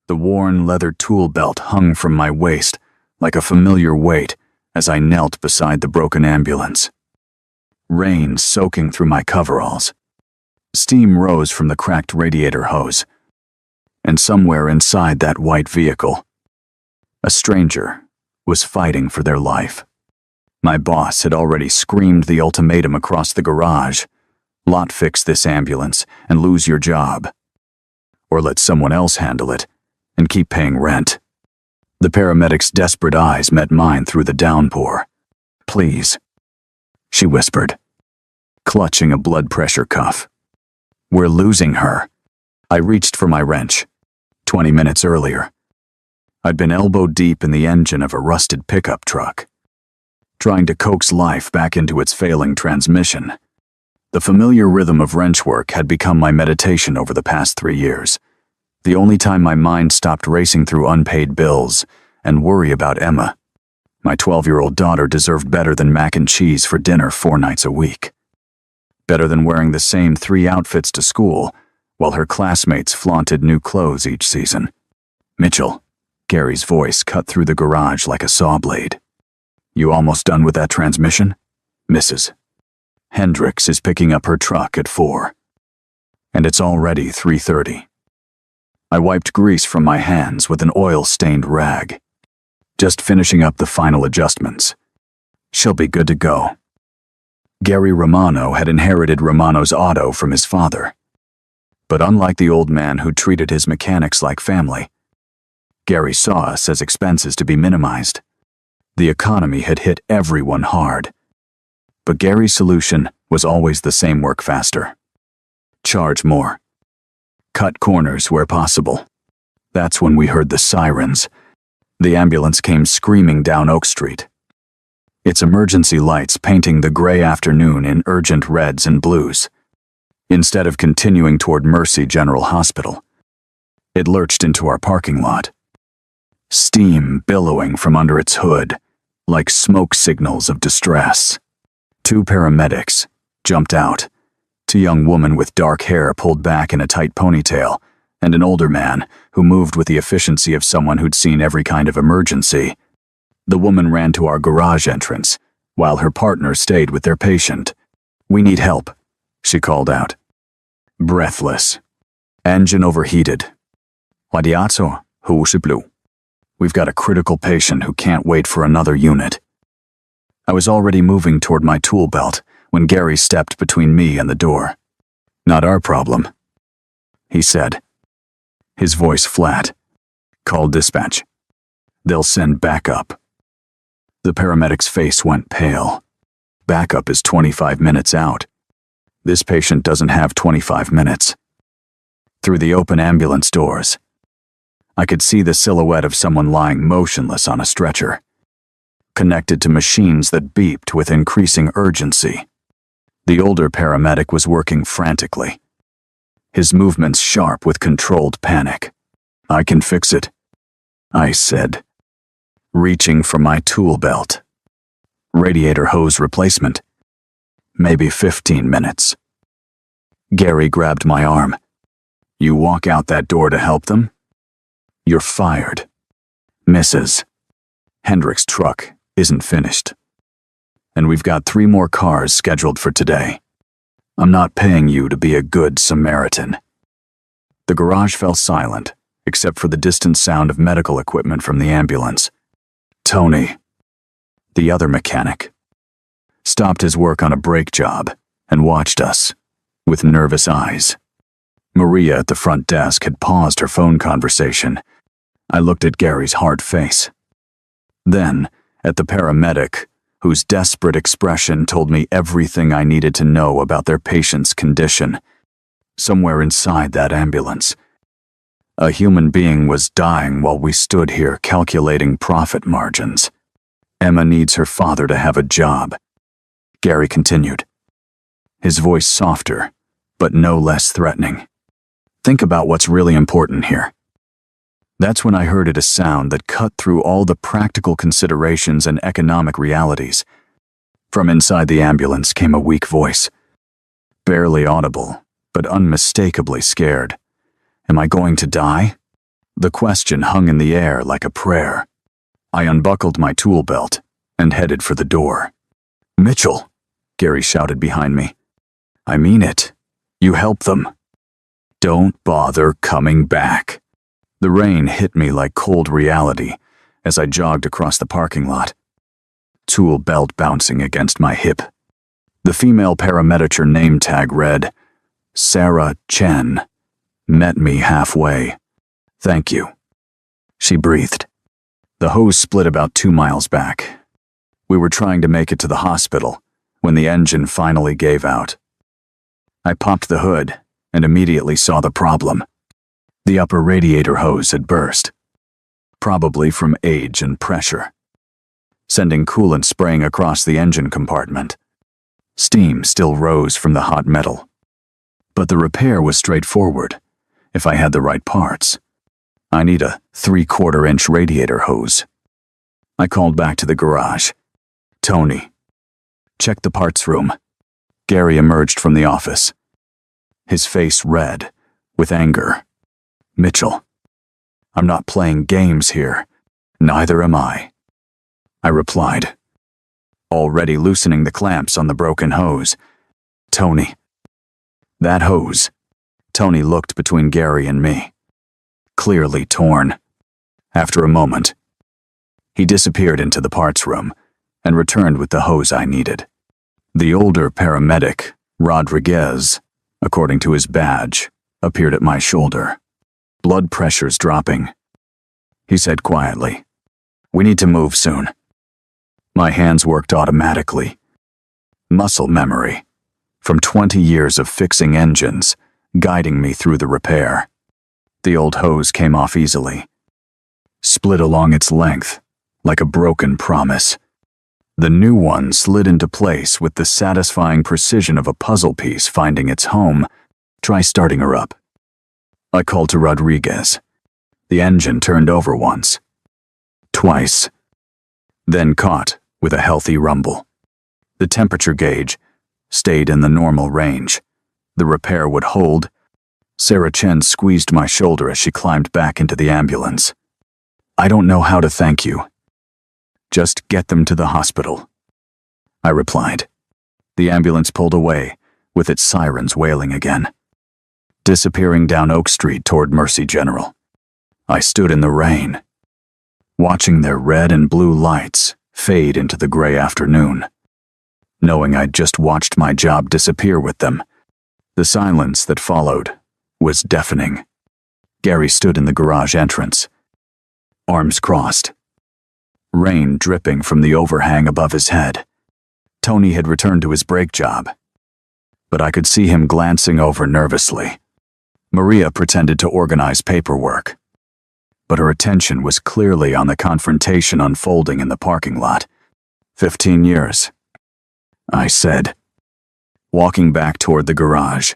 The worn leather tool belt hung from my waist like a familiar weight as I knelt beside the broken ambulance. Rain soaking through my coveralls. Steam rose from the cracked radiator hose. And somewhere inside that white vehicle, a stranger was fighting for their life. My boss had already screamed the ultimatum across the garage: lot fix this ambulance and lose your job. Or let someone else handle it and keep paying rent. The paramedic's desperate eyes met mine through the downpour. "Please," she whispered, clutching a blood pressure cuff. "We're losing her." I reached for my wrench. 20 minutes earlier, I'd been elbow deep in the engine of a rusted pickup truck, trying to coax life back into its failing transmission. The familiar rhythm of wrench work had become my meditation over the past 3 years. The only time my mind stopped racing through unpaid bills and worry about Emma. My 12-year-old daughter deserved better than mac and cheese for dinner 4 nights a week. Better than wearing the same 3 outfits to school while her classmates flaunted new clothes each season. "Mitchell," Gary's voice cut through the garage like a saw blade. "You almost done with that transmission?" "Mrs. Hendricks is picking up her truck at 4. And it's already 3:30. I wiped grease from my hands with an oil-stained rag. "Just finishing up the final adjustments. She'll be good to go." Gary Romano had inherited Romano's auto from his father. But unlike the old man who treated his mechanics like family, Gary saw us as expenses to be minimized. The economy had hit everyone hard. But Gary's solution was always the same: work faster. Charge more. Cut corners where possible. That's when we heard the sirens. The ambulance came screaming down Oak Street, its emergency lights painting the gray afternoon in urgent reds and blues. Instead of continuing toward Mercy General Hospital, it lurched into our parking lot, steam billowing from under its hood like smoke signals of distress. 2 paramedics jumped out, 2 young women with dark hair pulled back in a tight ponytail, and an older man who moved with the efficiency of someone who'd seen every kind of emergency. The woman ran to our garage entrance, while her partner stayed with their patient. "We need help," she called out, breathless. "Engine overheated. Radiator blue. We've got a critical patient who can't wait for another unit." I was already moving toward my tool belt when Gary stepped between me and the door. "Not our problem," he said, his voice flat. "Call dispatch. They'll send backup." The paramedic's face went pale. Backup is 25 minutes out. This patient doesn't have 25 minutes. Through the open ambulance doors, I could see the silhouette of someone lying motionless on a stretcher, connected to machines that beeped with increasing urgency. The older paramedic was working frantically, his movements sharp with controlled panic. "I can fix it," I said, reaching for my tool belt. "Radiator hose replacement. Maybe 15 minutes." Gary grabbed my arm. "You walk out that door to help them? You're fired. Mrs. Hendricks' truck isn't finished. And we've got 3 more cars scheduled for today. I'm not paying you to be a good Samaritan." The garage fell silent, except for the distant sound of medical equipment from the ambulance. Tony, the other mechanic, stopped his work on a brake job and watched us with nervous eyes. Maria at the front desk had paused her phone conversation. I looked at Gary's hard face, then at the paramedic, whose desperate expression told me everything I needed to know about their patient's condition. Somewhere inside that ambulance, a human being was dying while we stood here calculating profit margins. "Emma needs her father to have a job," Gary continued, his voice softer, but no less threatening. "Think about what's really important here." That's when I heard a sound that cut through all the practical considerations and economic realities. From inside the ambulance came a weak voice, barely audible, but unmistakably scared. "Am I going to die?" The question hung in the air like a prayer. I unbuckled my tool belt and headed for the door. "Mitchell," Gary shouted behind me. "I mean it. You help them. Don't bother coming back." The rain hit me like cold reality as I jogged across the parking lot, tool belt bouncing against my hip. The female paramedic name tag read, Sarah Chen. Met me halfway. "Thank you," she breathed. The hose split about 2 miles back. We were trying to make it to the hospital when the engine finally gave out. I popped the hood and immediately saw the problem. The upper radiator hose had burst, probably from age and pressure, sending coolant spraying across the engine compartment. Steam still rose from the hot metal. But the repair was straightforward if I had the right parts. I need a 3/4-inch radiator hose. I called back to the garage. "Tony, check the parts room." Gary emerged from the office, his face red with anger. "Mitchell, I'm not playing games here. Neither am I," I replied, already loosening the clamps on the broken hose. "Tony, that hose." Tony looked between Gary and me, clearly torn. After a moment, he disappeared into the parts room and returned with the hose I needed. The older paramedic, Rodriguez, according to his badge, appeared at my shoulder, blood pressures dropping. He said quietly, "We need to move soon." My hands worked automatically. Muscle memory from 20 years of fixing engines, guiding me through the repair. The old hose came off easily, split along its length like a broken promise. The new one slid into place with the satisfying precision of a puzzle piece finding its home. "Try starting her up." I called to Rodriguez. The engine turned over once, twice, then caught with a healthy rumble. The temperature gauge stayed in the normal range. The repair would hold. Sarah Chen squeezed my shoulder as she climbed back into the ambulance. "I don't know how to thank you. Just get them to the hospital," I replied. The ambulance pulled away, with its sirens wailing again, disappearing down Oak Street toward Mercy General. I stood in the rain, watching their red and blue lights fade into the gray afternoon, knowing I'd just watched my job disappear with them. The silence that followed was deafening. Gary stood in the garage entrance, arms crossed, rain dripping from the overhang above his head. Tony had returned to his brake job, but I could see him glancing over nervously. Maria pretended to organize paperwork, but her attention was clearly on the confrontation unfolding in the parking lot. 15 years, I said, walking back toward the garage.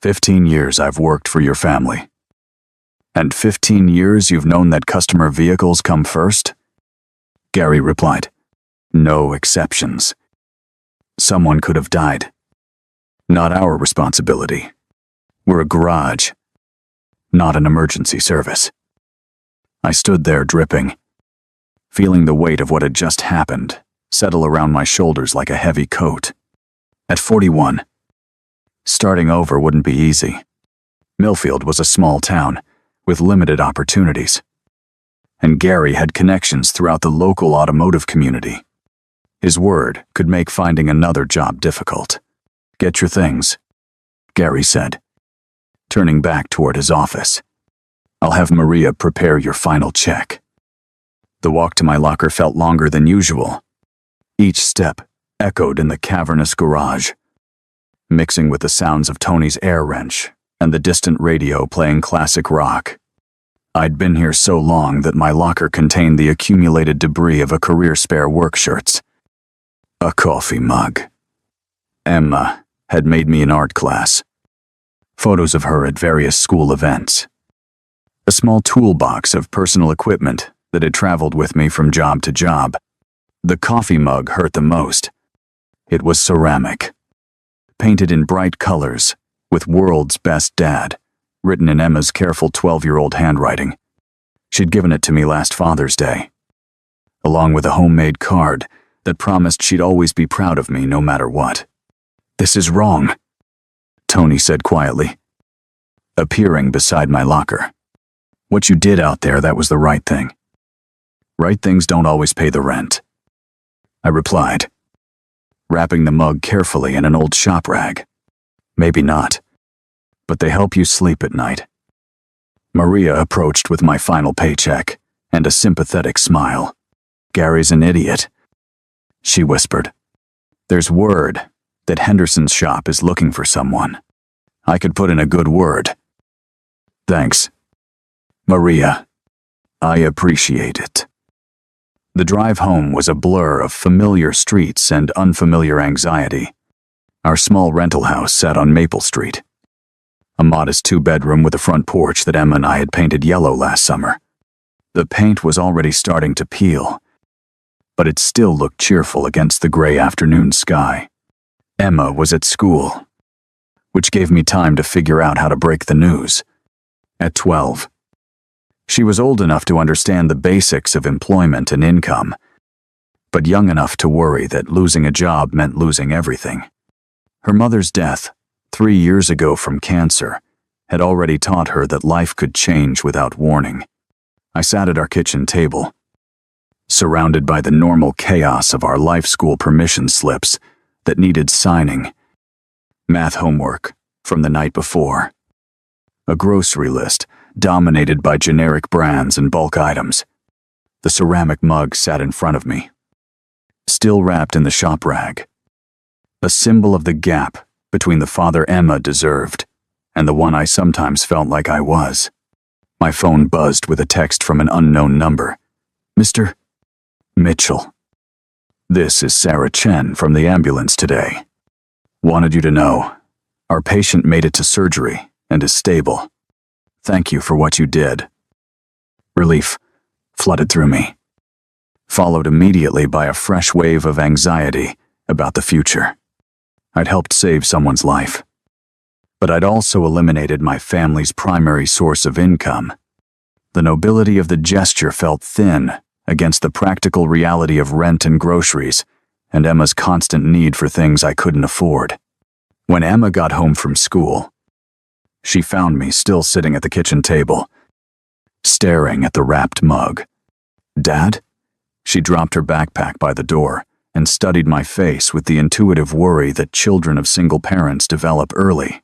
15 years I've worked for your family. And 15 years you've known that customer vehicles come first? Gary replied, "No exceptions. Someone could have died. Not our responsibility. We're a garage, not an emergency service." I stood there dripping, feeling the weight of what had just happened settle around my shoulders like a heavy coat. At 41, starting over wouldn't be easy. Millfield was a small town with limited opportunities, and Gary had connections throughout the local automotive community. His word could make finding another job difficult. "Get your things," Gary said, turning back toward his office. "I'll have Maria prepare your final check." The walk to my locker felt longer than usual. Each step echoed in the cavernous garage, mixing with the sounds of Tony's air wrench and the distant radio playing classic rock. I'd been here so long that my locker contained the accumulated debris of a career spare work shirts. A coffee mug. Emma had made me an art class. Photos of her at various school events. A small toolbox of personal equipment that had traveled with me from job to job. The coffee mug hurt the most. It was ceramic, painted in bright colors, with "World's Best Dad" written in Emma's careful 12-year-old handwriting. She'd given it to me last Father's Day, along with a homemade card that promised she'd always be proud of me no matter what. "This is wrong," Tony said quietly, appearing beside my locker. "What you did out there, that was the right thing. Right things don't always pay the rent," I replied, wrapping the mug carefully in an old shop rag. "Maybe not, but they help you sleep at night." Maria approached with my final paycheck and a sympathetic smile. "Gary's an idiot," she whispered. "There's word that Henderson's shop is looking for someone. I could put in a good word." "Thanks, Maria. I appreciate it." The drive home was a blur of familiar streets and unfamiliar anxiety. Our small rental house sat on Maple Street, a modest 2-bedroom with a front porch that Emma and I had painted yellow last summer. The paint was already starting to peel, but it still looked cheerful against the gray afternoon sky. Emma was at school, which gave me time to figure out how to break the news. At 12, she was old enough to understand the basics of employment and income, but young enough to worry that losing a job meant losing everything. Her mother's death, 3 years ago from cancer, had already taught her that life could change without warning. I sat at our kitchen table, surrounded by the normal chaos of our life school permission slips that needed signing, math homework from the night before, a grocery list dominated by generic brands and bulk items. The ceramic mug sat in front of me, still wrapped in the shop rag, a symbol of the gap between the father Emma deserved and the one I sometimes felt like I was. My phone buzzed with a text from an unknown number. "Mr. Mitchell, this is Sarah Chen from the ambulance today. Wanted you to know, our patient made it to surgery and is stable. Thank you for what you did." Relief flooded through me, followed immediately by a fresh wave of anxiety about the future. I'd helped save someone's life, but I'd also eliminated my family's primary source of income. The nobility of the gesture felt thin against the practical reality of rent and groceries and Emma's constant need for things I couldn't afford. When Emma got home from school, she found me still sitting at the kitchen table, staring at the wrapped mug. "Dad?" She dropped her backpack by the door and studied my face with the intuitive worry that children of single parents develop early.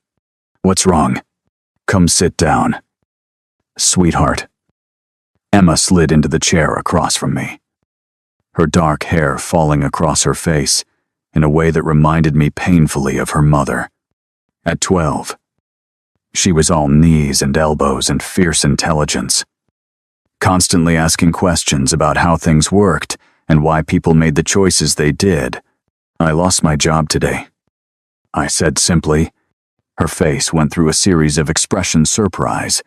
"What's wrong? Come sit down." "Sweetheart." Emma slid into the chair across from me, her dark hair falling across her face in a way that reminded me painfully of her mother. At 12, she was all knees and elbows and fierce intelligence, constantly asking questions about how things worked and why people made the choices they did. "I lost my job today," I said simply. Her face went through a series of expressions: surprise,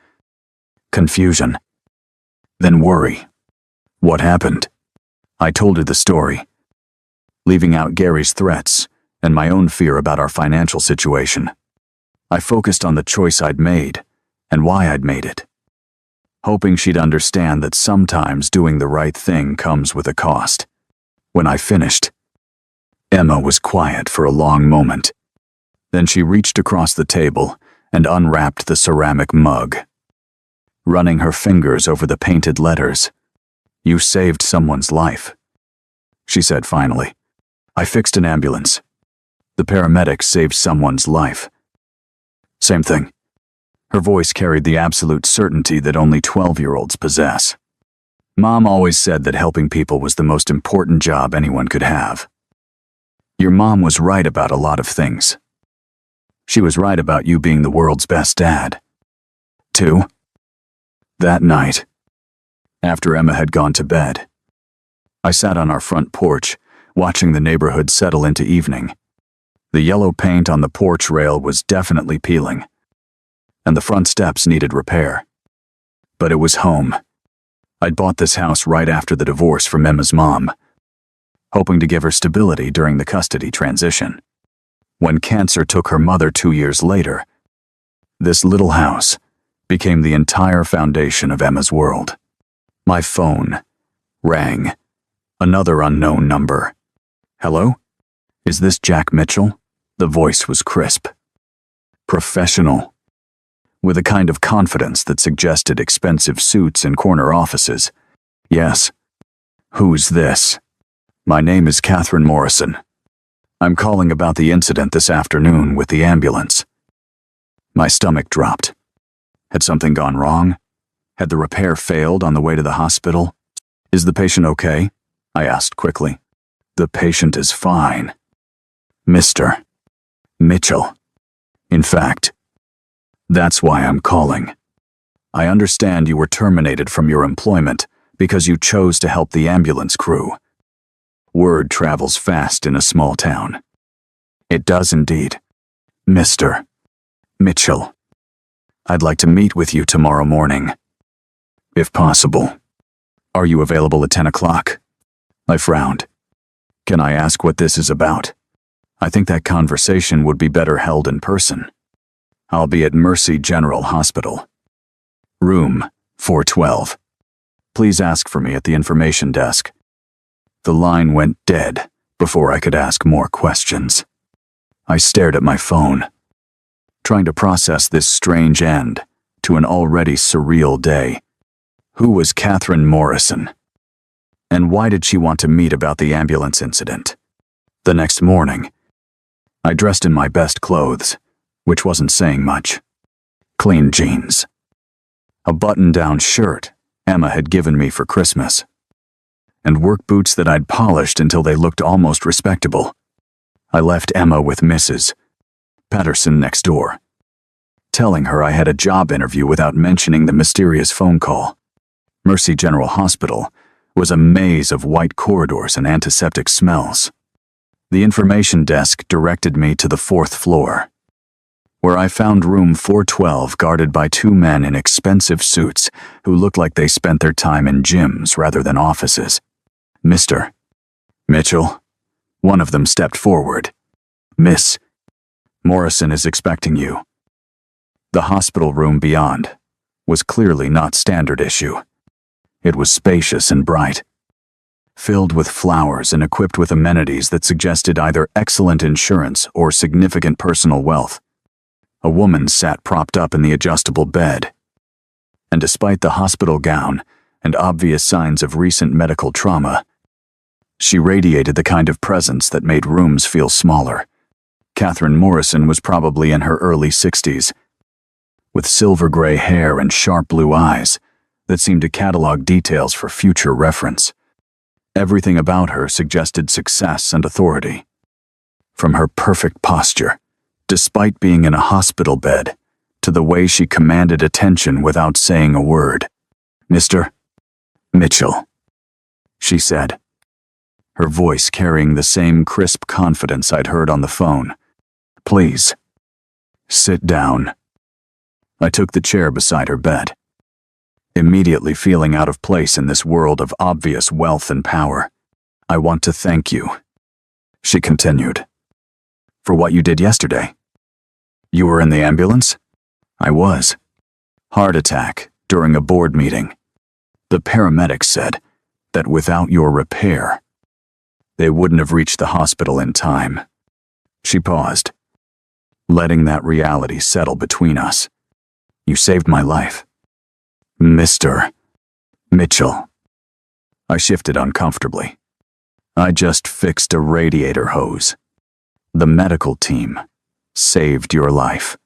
confusion, then worry. "What happened?" I told her the story, leaving out Gary's threats and my own fear about our financial situation. I focused on the choice I'd made and why I'd made it, hoping she'd understand that sometimes doing the right thing comes with a cost. When I finished, Emma was quiet for a long moment. Then she reached across the table and unwrapped the ceramic mug, running her fingers over the painted letters. "You saved someone's life," she said finally. "I fixed an ambulance. The paramedics saved someone's life." Same thing. Her voice carried the absolute certainty that only 12-year-olds possess. "Mom always said that helping people was the most important job anyone could have. Your mom was right about a lot of things. She was right about you being the world's best dad, too." That night, after Emma had gone to bed, I sat on our front porch, watching the neighborhood settle into evening. The yellow paint on the porch rail was definitely peeling, and the front steps needed repair. But it was home. I'd bought this house right after the divorce from Emma's mom, hoping to give her stability during the custody transition. When cancer took her mother 2 years later, this little house became the entire foundation of Emma's world. My phone rang. Another unknown number. Hello? Is this Jack Mitchell? The voice was crisp. Professional. With a kind of confidence that suggested expensive suits and corner offices. Yes. Who's this? My name is Catherine Morrison. I'm calling about the incident this afternoon with the ambulance. My stomach dropped. Had something gone wrong? Had the repair failed on the way to the hospital? Is the patient okay? I asked quickly. The patient is fine. Mr. Mitchell. In fact, that's why I'm calling. I understand you were terminated from your employment because you chose to help the ambulance crew. Word travels fast in a small town. It does indeed. Mr. Mitchell, I'd like to meet with you tomorrow morning, if possible. Are you available at 10 o'clock? I frowned. Can I ask what this is about? I think that conversation would be better held in person. I'll be at Mercy General Hospital. Room 412. Please ask for me at the information desk. The line went dead before I could ask more questions. I stared at my phone, trying to process this strange end to an already surreal day. Who was Catherine Morrison? And why did she want to meet about the ambulance incident? The next morning, I dressed in my best clothes, which wasn't saying much. Clean jeans. A button-down shirt Emma had given me for Christmas, and work boots that I'd polished until they looked almost respectable. I left Emma with Mrs. Patterson next door, telling her I had a job interview without mentioning the mysterious phone call. Mercy General Hospital was a maze of white corridors and antiseptic smells. The information desk directed me to the 4th floor, where I found room 412 guarded by 2 men in expensive suits who looked like they spent their time in gyms rather than offices. Mr. Mitchell, one of them stepped forward. Miss Morrison is expecting you. The hospital room beyond was clearly not standard issue. It was spacious and bright, filled with flowers and equipped with amenities that suggested either excellent insurance or significant personal wealth. A woman sat propped up in the adjustable bed, and despite the hospital gown and obvious signs of recent medical trauma, she radiated the kind of presence that made rooms feel smaller. Catherine Morrison was probably in her early 60s, with silver-gray hair and sharp blue eyes that seemed to catalog details for future reference. Everything about her suggested success and authority. From her perfect posture, despite being in a hospital bed, to the way she commanded attention without saying a word. Mr. Mitchell, she said, her voice carrying the same crisp confidence I'd heard on the phone. Please, sit down. I took the chair beside her bed, immediately feeling out of place in this world of obvious wealth and power. I want to thank you, she continued, for what you did yesterday. You were in the ambulance? I was. Heart attack during a board meeting. The paramedics said that without your repair, they wouldn't have reached the hospital in time. She paused, letting that reality settle between us. You saved my life. Mr. Mitchell. I shifted uncomfortably. I just fixed a radiator hose. The medical team saved your life.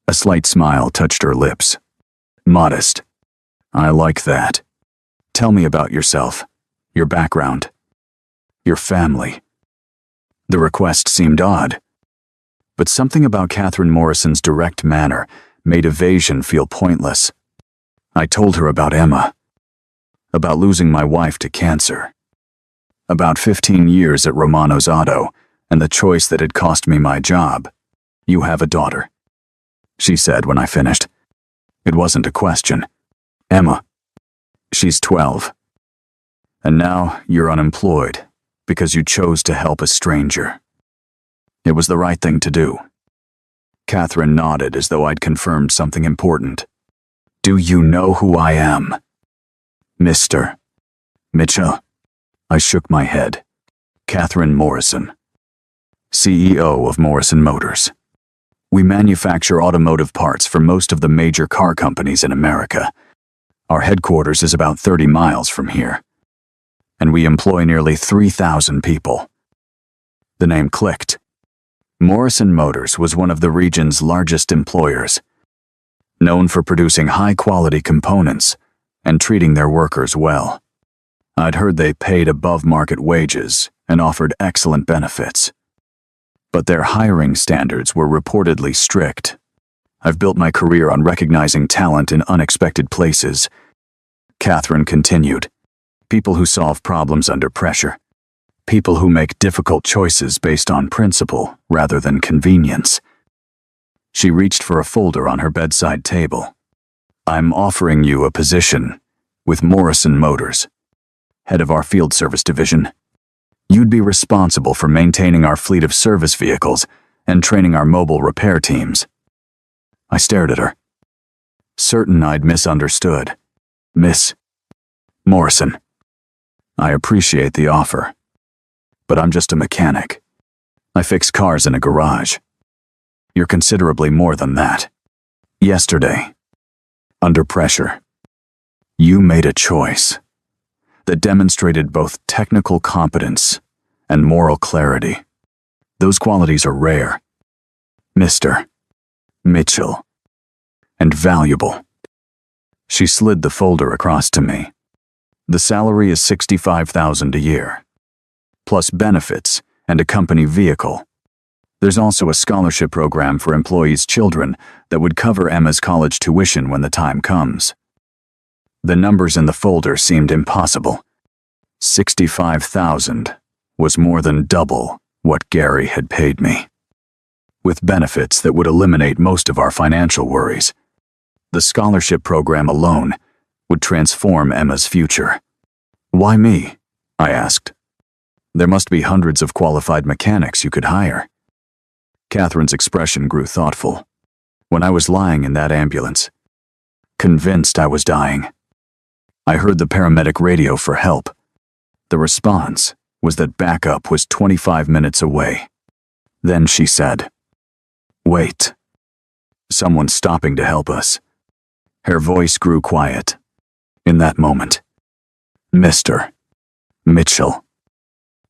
A slight smile touched her lips. Modest. I like that. Tell me about yourself, your background, your family. The request seemed odd, but something about Catherine Morrison's direct manner made evasion feel pointless. I told her about Emma, about losing my wife to cancer, about 15 years at Romano's Auto, and the choice that had cost me my job. You have a daughter, she said when I finished. It wasn't a question. Emma. She's 12. And now you're unemployed because you chose to help a stranger. It was the right thing to do. Catherine nodded as though I'd confirmed something important. Do you know who I am? Mr. Mitchell. I shook my head. Catherine Morrison, CEO of Morrison Motors. We manufacture automotive parts for most of the major car companies in America. Our headquarters is about 30 miles from here, and we employ nearly 3,000 people. The name clicked. Morrison Motors was one of the region's largest employers, known for producing high-quality components and treating their workers well. I'd heard they paid above-market wages and offered excellent benefits. But their hiring standards were reportedly strict. I've built my career on recognizing talent in unexpected places. Catherine continued. People who solve problems under pressure. People who make difficult choices based on principle rather than convenience. She reached for a folder on her bedside table. I'm offering you a position with Morrison Motors, head of our field service division. You'd be responsible for maintaining our fleet of service vehicles and training our mobile repair teams. I stared at her, certain I'd misunderstood. Miss Morrison, I appreciate the offer, but I'm just a mechanic. I fix cars in a garage. You're considerably more than that. Yesterday, under pressure, you made a choice that demonstrated both technical competence and moral clarity. Those qualities are rare, Mr. Mitchell, and valuable. She slid the folder across to me. The salary is $65,000 a year, plus benefits and a company vehicle. There's also a scholarship program for employees' children that would cover Emma's college tuition when the time comes. The numbers in the folder seemed impossible. 65,000 was more than double what Gary had paid me, with benefits that would eliminate most of our financial worries. The scholarship program alone would transform Emma's future. Why me? I asked. There must be hundreds of qualified mechanics you could hire. Catherine's expression grew thoughtful. When I was lying in that ambulance, convinced I was dying, I heard the paramedic radio for help. The response was that backup was 25 minutes away. Then she said, "Wait. Someone's stopping to help us." Her voice grew quiet. In that moment, Mr. Mitchell,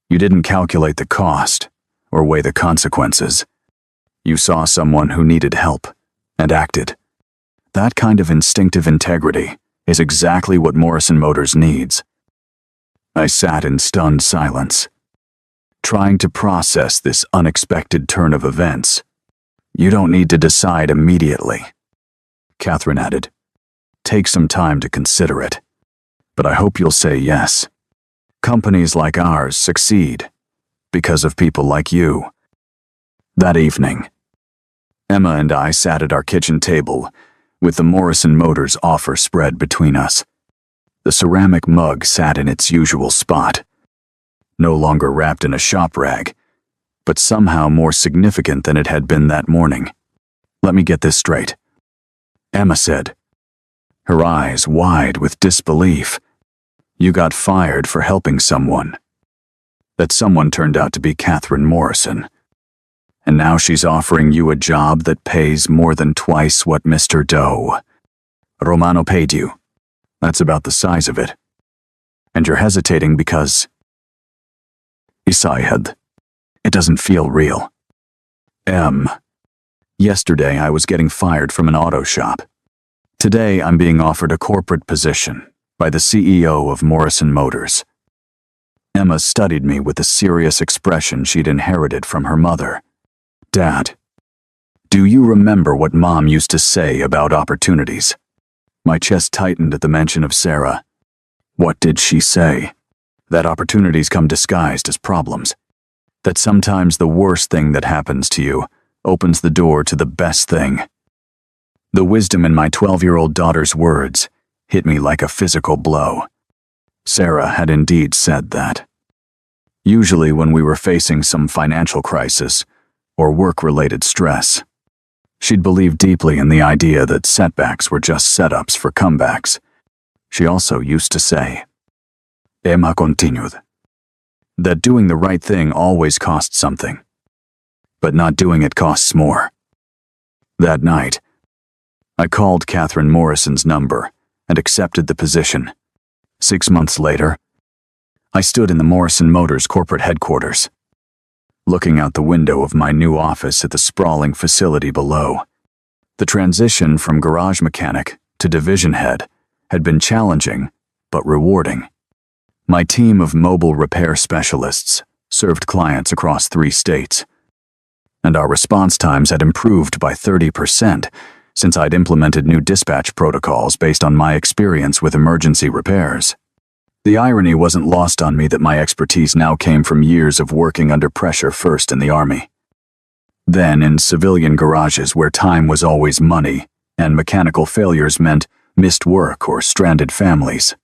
you didn't calculate the cost or weigh the consequences. You saw someone who needed help and acted. That kind of instinctive integrity is exactly what Morrison Motors needs. I sat in stunned silence, trying to process this unexpected turn of events. You don't need to decide immediately, Catherine added. Take some time to consider it, but I hope you'll say yes. Companies like ours succeed because of people like you. That evening, Emma and I sat at our kitchen table with the Morrison Motors offer spread between us. The ceramic mug sat in its usual spot, no longer wrapped in a shop rag, but somehow more significant than it had been that morning. Let me get this straight, Emma said, her eyes wide with disbelief. You got fired for helping someone. That someone turned out to be Catherine Morrison. And now she's offering you a job that pays more than twice what Mr. Doe Romano paid you. That's about the size of it. And you're hesitating because Isayad, it doesn't feel real. Yesterday I was getting fired from an auto shop. Today I'm being offered a corporate position by the CEO of Morrison Motors. Emma studied me with the serious expression she'd inherited from her mother. Dad, do you remember what Mom used to say about opportunities? My chest tightened at the mention of Sarah. What did she say? That opportunities come disguised as problems. That sometimes the worst thing that happens to you opens the door to the best thing. The wisdom in my 12-year-old daughter's words hit me like a physical blow. Sarah had indeed said that. Usually when we were facing some financial crisis or work-related stress, she'd believed deeply in the idea that setbacks were just setups for comebacks. She also used to say, Emma continued, that doing the right thing always costs something, but not doing it costs more. That night, I called Catherine Morrison's number and accepted the position. 6 months later, I stood in the Morrison Motors corporate headquarters, looking out the window of my new office at the sprawling facility below. The transition from garage mechanic to division head had been challenging, but rewarding. My team of mobile repair specialists served clients across 3 states, and our response times had improved by 30% since I'd implemented new dispatch protocols based on my experience with emergency repairs. The irony wasn't lost on me that my expertise now came from years of working under pressure, first in the Army, then in civilian garages where time was always money and mechanical failures meant missed work or stranded families.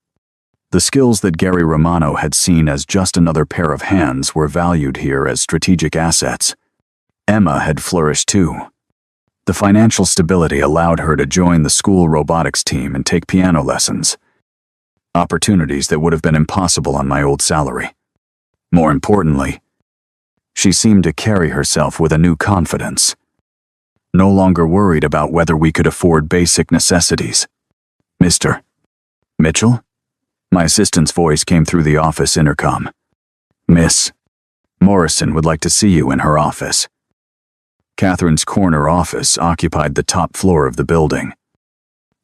The skills that Gary Romano had seen as just another pair of hands were valued here as strategic assets. Emma had flourished too. The financial stability allowed her to join the school robotics team and take piano lessons, opportunities that would have been impossible on my old salary. More importantly, she seemed to carry herself with a new confidence, no longer worried about whether we could afford basic necessities. Mr. Mitchell? My assistant's voice came through the office intercom. Miss Morrison would like to see you in her office. Catherine's corner office occupied the top floor of the building,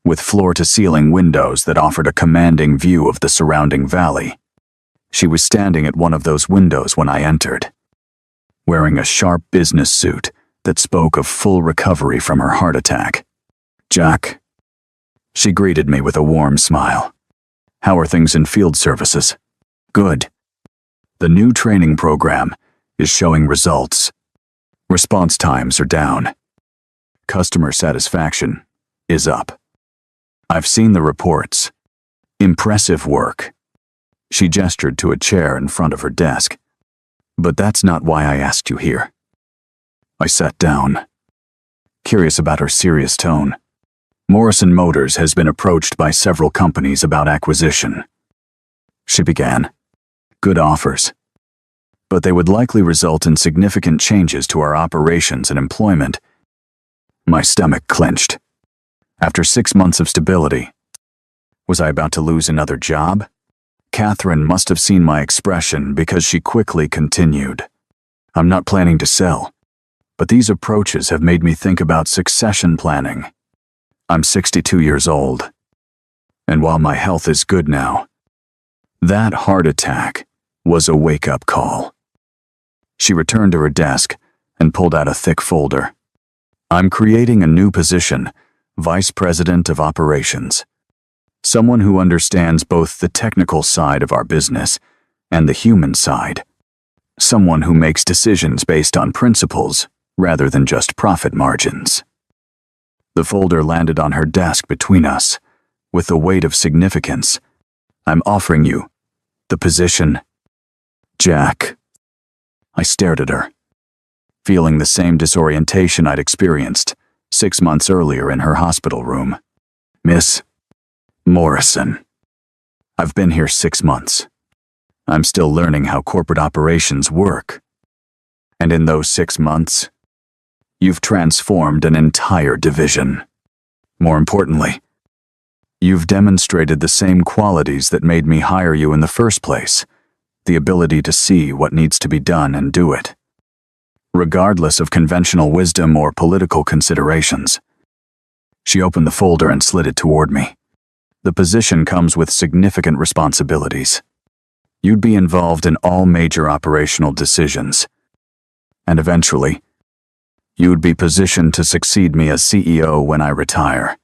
with floor-to-ceiling windows that offered a commanding view of the surrounding valley. She was standing at one of those windows when I entered, wearing a sharp business suit that spoke of full recovery from her heart attack. Jack. She greeted me with a warm smile. How are things in field services? Good. The new training program is showing results. Response times are down. Customer satisfaction is up. I've seen the reports. Impressive work. She gestured to a chair in front of her desk. But that's not why I asked you here. I sat down, curious about her serious tone. Morrison Motors has been approached by several companies about acquisition. She began. Good offers, but they would likely result in significant changes to our operations and employment. My stomach clenched. After 6 months of stability, was I about to lose another job? Catherine must have seen my expression because she quickly continued. I'm not planning to sell, but these approaches have made me think about succession planning. I'm 62 years old, and while my health is good now, that heart attack was a wake-up call. She returned to her desk and pulled out a thick folder. I'm creating a new position, Vice President of Operations. Someone who understands both the technical side of our business and the human side. Someone who makes decisions based on principles rather than just profit margins. The folder landed on her desk between us, with the weight of significance. I'm offering you the position, Jack. I stared at her, feeling the same disorientation I'd experienced 6 months earlier in her hospital room. Miss Morrison, I've been here 6 months. I'm still learning how corporate operations work. And in those 6 months, you've transformed an entire division. More importantly, you've demonstrated the same qualities that made me hire you in the first place, the ability to see what needs to be done and do it, regardless of conventional wisdom or political considerations. She opened the folder and slid it toward me. The position comes with significant responsibilities. You'd be involved in all major operational decisions, and eventually, you'd be positioned to succeed me as CEO when I retire.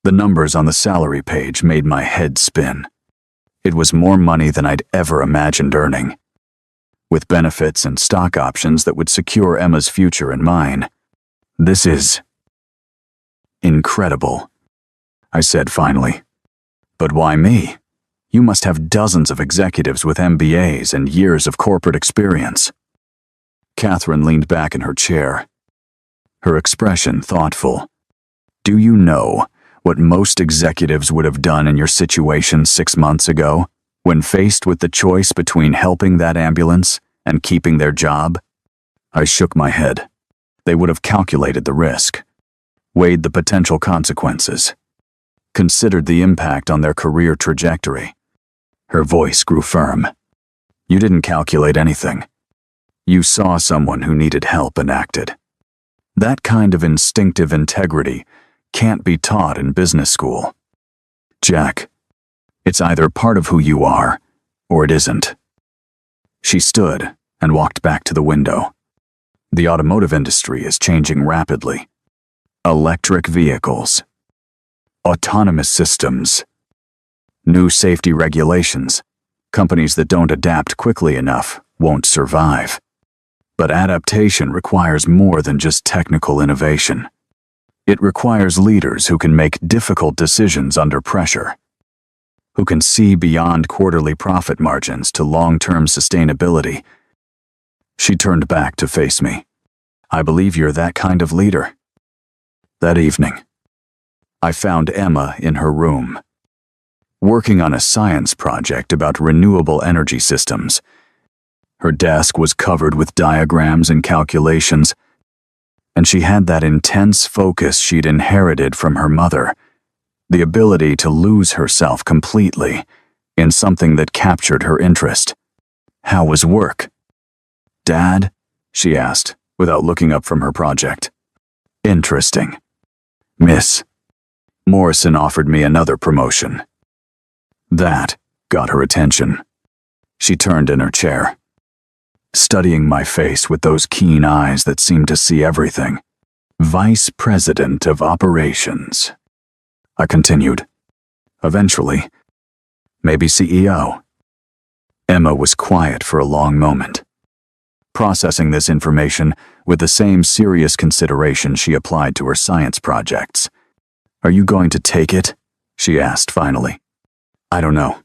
The numbers on the salary page made my head spin. It was more money than I'd ever imagined earning, with benefits and stock options that would secure Emma's future and mine. This is incredible, I said finally. But why me? You must have dozens of executives with MBAs and years of corporate experience. Catherine leaned back in her chair, her expression thoughtful. Do you know What most executives would have done in your situation 6 months ago, when faced with the choice between helping that ambulance and keeping their job? I shook my head. They would have calculated the risk, weighed the potential consequences, considered the impact on their career trajectory. Her voice grew firm. You didn't calculate anything. You saw someone who needed help and acted. That kind of instinctive integrity can't be taught in business school. Jack, it's either part of who you are, or it isn't. She stood and walked back to the window. The automotive industry is changing rapidly. Electric vehicles, autonomous systems, new safety regulations. Companies that don't adapt quickly enough won't survive. But adaptation requires more than just technical innovation. It requires leaders who can make difficult decisions under pressure, who can see beyond quarterly profit margins to long-term sustainability. She turned back to face me. I believe you're that kind of leader. That evening, I found Emma in her room, working on a science project about renewable energy systems. Her desk was covered with diagrams and calculations, and she had that intense focus she'd inherited from her mother, the ability to lose herself completely in something that captured her interest. How was work? Dad? She asked, without looking up from her project. Interesting. Miss. Morrison offered me another promotion. That got her attention. She turned in her chair, studying my face with those keen eyes that seemed to see everything. Vice President of Operations. I continued. Eventually, maybe CEO. Emma was quiet for a long moment, processing this information with the same serious consideration she applied to her science projects. Are you going to take it? She asked finally. I don't know.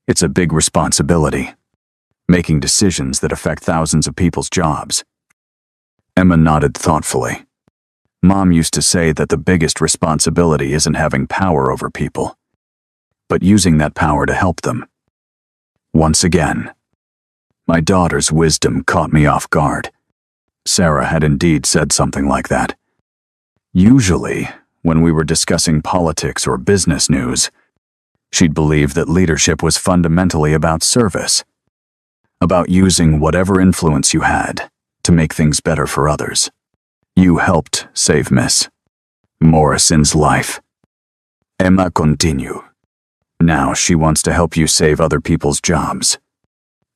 It's a big responsibility, making decisions that affect thousands of people's jobs. Emma nodded thoughtfully. Mom used to say that the biggest responsibility isn't having power over people, but using that power to help them. Once again, my daughter's wisdom caught me off guard. Sarah had indeed said something like that. Usually, when we were discussing politics or business news, she'd believe that leadership was fundamentally about service, about using whatever influence you had to make things better for others. You helped save Miss Morrison's life. Emma continued. Now she wants to help you save other people's jobs.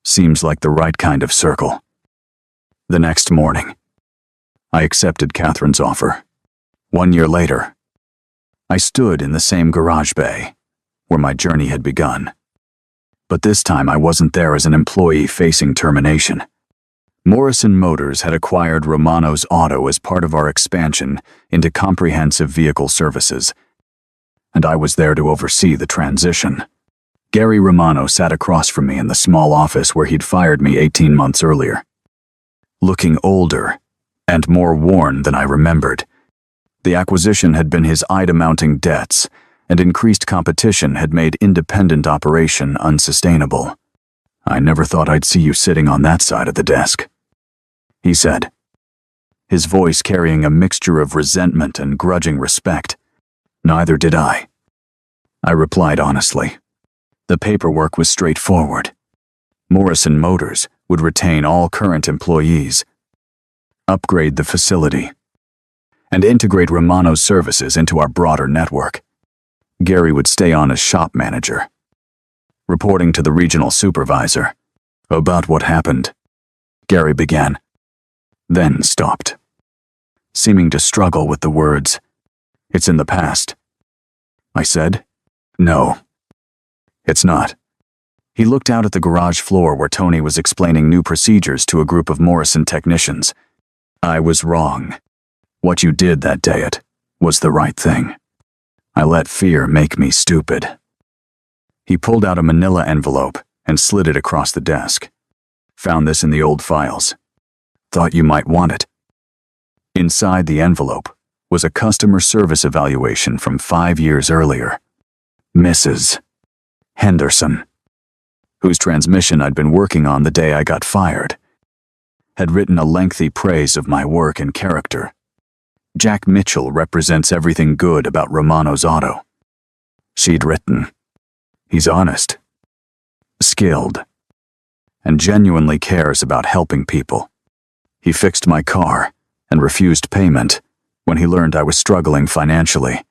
Seems like the right kind of circle. The next morning, I accepted Catherine's offer. 1 year later, I stood in the same garage bay where my journey had begun. But this time I wasn't there as an employee facing termination. Morrison Motors had acquired Romano's Auto as part of our expansion into comprehensive vehicle services, and I was there to oversee the transition. Gary Romano sat across from me in the small office where he'd fired me 18 months earlier. Looking older and more worn than I remembered. The acquisition had been his eye-to-mounting debts, and increased competition had made independent operation unsustainable. I never thought I'd see you sitting on that side of the desk, he said, his voice carrying a mixture of resentment and grudging respect. Neither did I. I replied honestly. The paperwork was straightforward. Morrison Motors would retain all current employees, upgrade the facility, and integrate Romano's services into our broader network. Gary would stay on as shop manager, reporting to the regional supervisor. About what happened, Gary began, then stopped, seeming to struggle with the words. It's in the past. I said, No, it's not. He looked out at the garage floor where Tony was explaining new procedures to a group of Morrison technicians. I was wrong. What you did that day was the right thing. I let fear make me stupid. He pulled out a manila envelope and slid it across the desk. Found this in the old files. Thought you might want it. Inside the envelope was a customer service evaluation from 5 years earlier. Mrs. Henderson, whose transmission I'd been working on the day I got fired, had written a lengthy praise of my work and character. Jack Mitchell represents everything good about Romano's auto. She'd written, "He's honest, skilled, and genuinely cares about helping people. He fixed my car and refused payment when he learned I was struggling financially.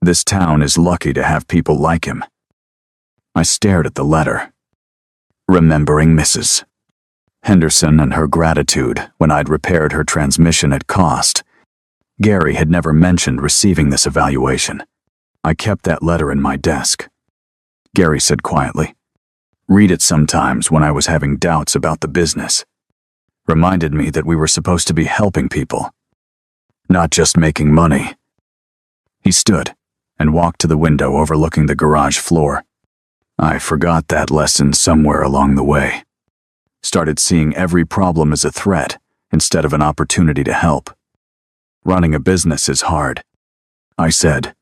This town is lucky to have people like him." I stared at the letter, remembering Mrs. Henderson and her gratitude when I'd repaired her transmission at cost. Gary had never mentioned receiving this evaluation. I kept that letter in my desk. Gary said quietly, "Read it sometimes when I was having doubts about the business." Reminded me that we were supposed to be helping people, not just making money. He stood and walked to the window overlooking the garage floor. I forgot that lesson somewhere along the way. Started seeing every problem as a threat instead of an opportunity to help. "Running a business is hard," I said.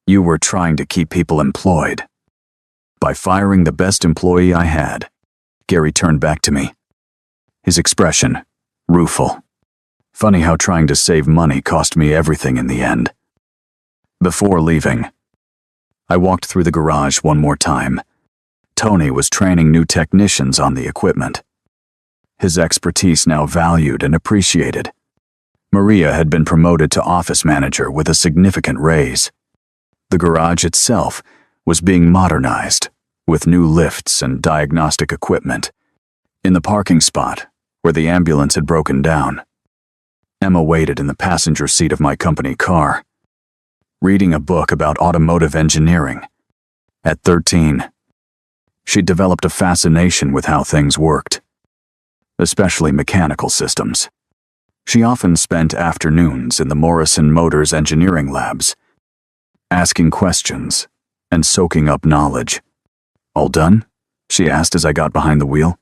"You were trying to keep people employed by firing the best employee I had." Gary turned back to me, his expression rueful. Funny how trying to save money cost me everything in the end. Before leaving, I walked through the garage one more time. Tony was training new technicians on the equipment, his expertise now valued and appreciated. Maria had been promoted to office manager with a significant raise. The garage itself was being modernized with new lifts and diagnostic equipment. In the parking spot, where the ambulance had broken down, Emma waited in the passenger seat of my company car, reading a book about automotive engineering. At 13, she'd developed a fascination with how things worked, especially mechanical systems. She often spent afternoons in the Morrison Motors engineering labs, asking questions and soaking up knowledge. "All done?" she asked as I got behind the wheel.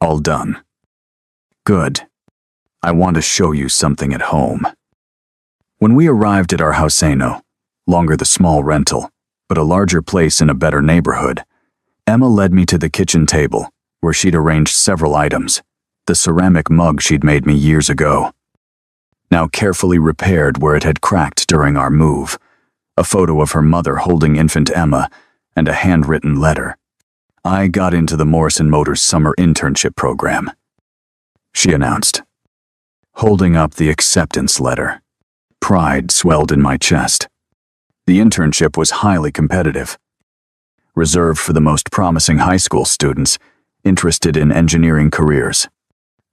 "All done." "Good. I want to show you something at home." When we arrived at our houseno, longer the small rental, but a larger place in a better neighborhood, Emma led me to the kitchen table, where she'd arranged several items. The ceramic mug she'd made me years ago, now carefully repaired where it had cracked during our move, a photo of her mother holding infant Emma, and a handwritten letter. "I got into the Morrison Motors summer internship program," she announced, holding up the acceptance letter. Pride swelled in my chest. The internship was highly competitive, reserved for the most promising high school students interested in engineering careers.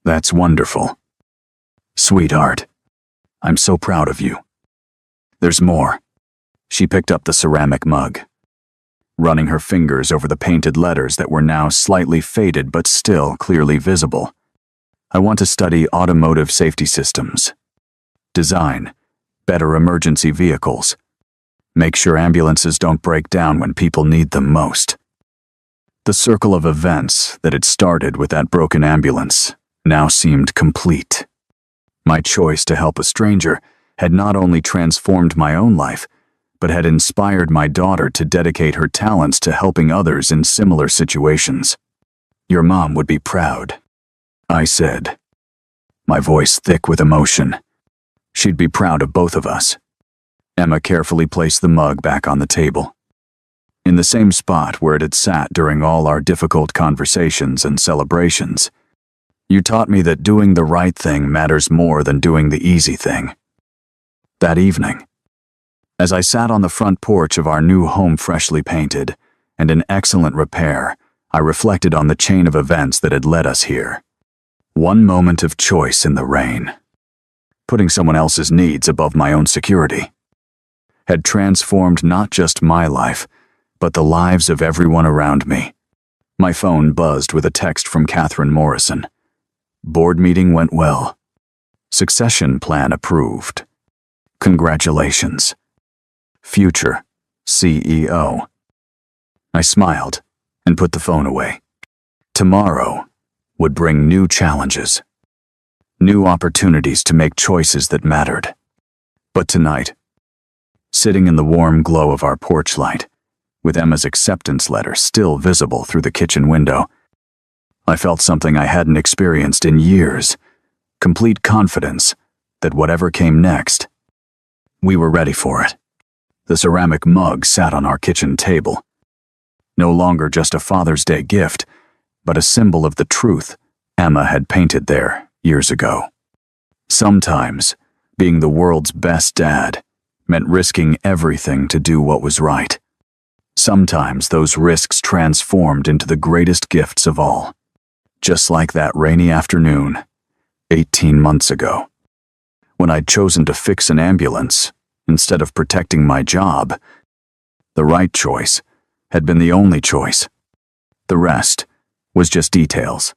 "That's wonderful. Sweetheart, I'm so proud of you. There's more." She picked up the ceramic mug, running her fingers over the painted letters that were now slightly faded but still clearly visible. "I want to study automotive safety systems, design better emergency vehicles, make sure ambulances don't break down when people need them most." The circle of events that had started with that broken ambulance now seemed complete. My choice to help a stranger had not only transformed my own life, but had inspired my daughter to dedicate her talents to helping others in similar situations. "Your mom would be proud," I said, my voice thick with emotion. "She'd be proud of both of us." Emma carefully placed the mug back on the table, in the same spot where it had sat during all our difficult conversations and celebrations. "You taught me that doing the right thing matters more than doing the easy thing." That evening, as I sat on the front porch of our new home freshly painted and in excellent repair, I reflected on the chain of events that had led us here. One moment of choice in the rain, putting someone else's needs above my own security, had transformed not just my life, but the lives of everyone around me. My phone buzzed with a text from Catherine Morrison. "Board meeting went well. Succession plan approved. Congratulations. Future CEO." I smiled and put the phone away. Tomorrow would bring new challenges, new opportunities to make choices that mattered. But tonight, sitting in the warm glow of our porch light, with Emma's acceptance letter still visible through the kitchen window, I felt something I hadn't experienced in years. Complete confidence that whatever came next, we were ready for it. The ceramic mug sat on our kitchen table, no longer just a Father's Day gift, but a symbol of the truth Emma had painted there years ago. Sometimes, being the world's best dad meant risking everything to do what was right. Sometimes those risks transformed into the greatest gifts of all. Just like that rainy afternoon, 18 months ago, when I'd chosen to fix an ambulance instead of protecting my job. The right choice had been the only choice. The rest was just details.